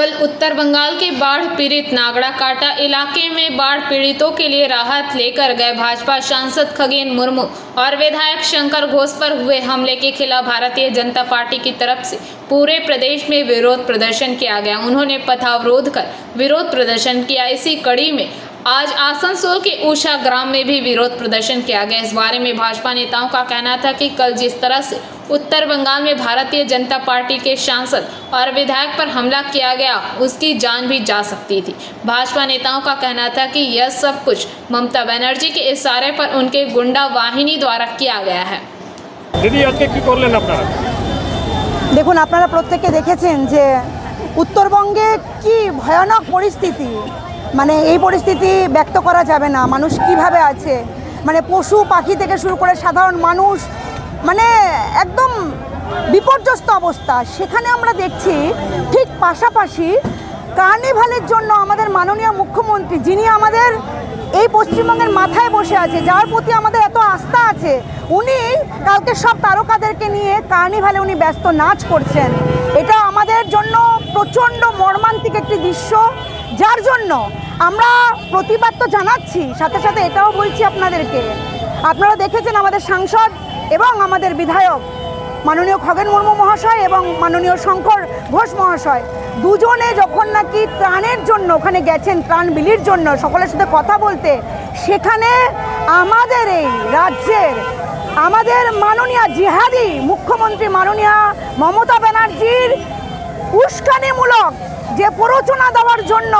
कल उत्तर बंगाल के बाढ़ पीड़ित नागड़ाकाटा इलाके में बाढ़ पीड़ितों के लिए राहत लेकर गए भाजपा सांसद खगेन मुर्मू और विधायक शंकर घोष पर हुए हमले के खिलाफ भारतीय जनता पार्टी की तरफ से पूरे प्रदेश में विरोध प्रदर्शन किया गया। उन्होंने पथावरोध कर विरोध प्रदर्शन किया। इसी कड़ी में आज आसनसोल के ऊषा ग्राम में भी विरोध प्रदर्शन किया गया। इस बारे में भाजपा नेताओं का कहना था कि कल जिस तरह से उत्तर बंगाल में भारतीय जनता पार्टी के सांसद और विधायक पर हमला किया गया, उसकी जान भी जा सकती थी। भाजपा नेताओं का कहना था कि यह सब कुछ ममता बनर्जी के इशारे पर उनके गुंडा वाहिनी द्वारा किया गया है। दीदी आज কি করলেন আপনারা? দেখুন, আপনারা প্রত্যেকে দেখেছেন যে উত্তরবঙ্গে কি ভয়ানক পরিস্থিতি, মানে এই পরিস্থিতি ব্যক্ত করা যাবে না। মানুষ কিভাবে আছে, মানে পশু পাখি থেকে শুরু করে সাধারণ মানুষ মানে একদম বিপর্যস্ত অবস্থা। সেখানে আমরা দেখছি ঠিক পাশাপাশি কার্নিভালের জন্য আমাদের মাননীয় মুখ্যমন্ত্রী, যিনি আমাদের এই পশ্চিমবঙ্গের মাথায় বসে আছে, যার প্রতি আমাদের এত আস্থা আছে, উনি কালকে সব তারকাদেরকে নিয়ে কার্নিভালে উনি ব্যস্ত নাচ করছেন। এটা আমাদের জন্য প্রচণ্ড মর্মান্তিক একটি দৃশ্য, যার জন্য আমরা প্রতিবাদ তো জানাচ্ছি, সাথে সাথে এটাও বলছি আপনাদেরকে, আপনারা দেখেছেন আমাদের সাংসদ এবং আমাদের বিধায়ক মাননীয় খগেন মুর্মু মহাশয় এবং মাননীয় শঙ্কর ঘোষ মহাশয় দুজনে যখন নাকি ত্রাণের জন্য ওখানে গেছেন, ত্রাণ বিলির জন্য সকলের সাথে কথা বলতে, সেখানে আমাদের এই রাজ্যের আমাদের মাননীয় জিহাদি মুখ্যমন্ত্রী মাননীয় মমতা ব্যানার্জির উস্কানিমূলক যে প্ররোচনা দেওয়ার জন্য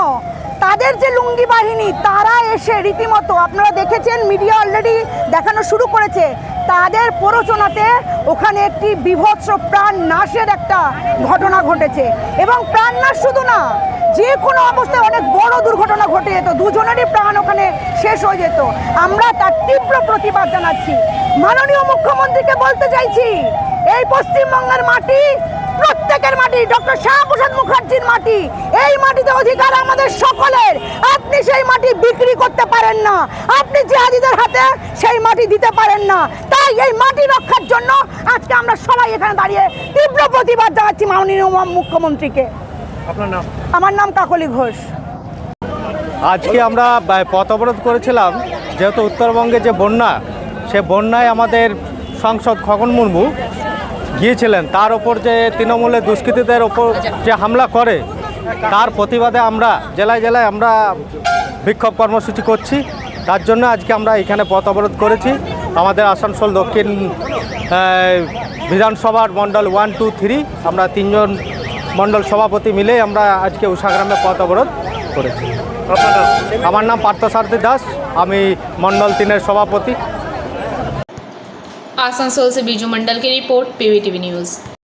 তাদের যে লুঙ্গি বাহিনী, তারা এসে রীতিমতো আপনারা দেখেছেন, মিডিয়া অলরেডি দেখানো শুরু করেছে, তাদের প্ররোচনাতে ওখানে একটি বীভৎস প্রাণ নাশের একটা ঘটনা ঘটেছে। এবং প্রাণ নাশ শুধু না, যে কোনো অবস্থায় অনেক বড় দুর্ঘটনা ঘটে যেত, দুজনেরই প্রাণ ওখানে শেষ হয়ে যেত। আমরা তার তীব্র প্রতিবাদ জানাচ্ছি। মাননীয় মুখ্যমন্ত্রীকে বলতে চাইছি, এই পশ্চিমবঙ্গের মাটি প্রত্যেকের মাটি, ডক্টর শ্যামাপ্রসাদ মুখার্জির মাটি, এই মাটিতে অধিকার আমাদের সকলের। আপনি সেই মাটি বিক্রি করতে পারেন না, আপনি জিহাদিদের হাতে সেই মাটি দিতে পারেন না। তাই এই মাটি রক্ষার জন্য আজকে আমরা সবাই এখানে দাঁড়িয়ে তীব্র প্রতিবাদ জানাচ্ছি মাননীয় মুখ্যমন্ত্রীকে। আপনার নাম? আমার নাম কাকলি ঘোষ। আজকে আমরা পথ অবরোধ করেছিলাম, যেহেতু উত্তরবঙ্গে যে বন্যা, সে বন্যায় আমাদের সাংসদ খগেন মুর্মু গিয়েছিলেন, তার ওপর যে তৃণমূলের দুষ্কৃতীদের ওপর যে হামলা করে, তার প্রতিবাদে আমরা জেলায় জেলায় আমরা বিক্ষোভ কর্মসূচি করছি। তার জন্য আজকে আমরা এখানে পথ অবরোধ করেছি। আমাদের আসানসোল দক্ষিণ বিধানসভার মণ্ডল 1, 2, 3 আমরা 3 জন মণ্ডল সভাপতি মিলে আমরা আজকে উষাগ্রামে পথ অবরোধ করেছি। আমার নাম পার্থসারথী দাস, আমি মণ্ডল 3-এর সভাপতি। आसनसोल से बीजू मंडल की रिपोर्ट, पीवीटीवी न्यूज़।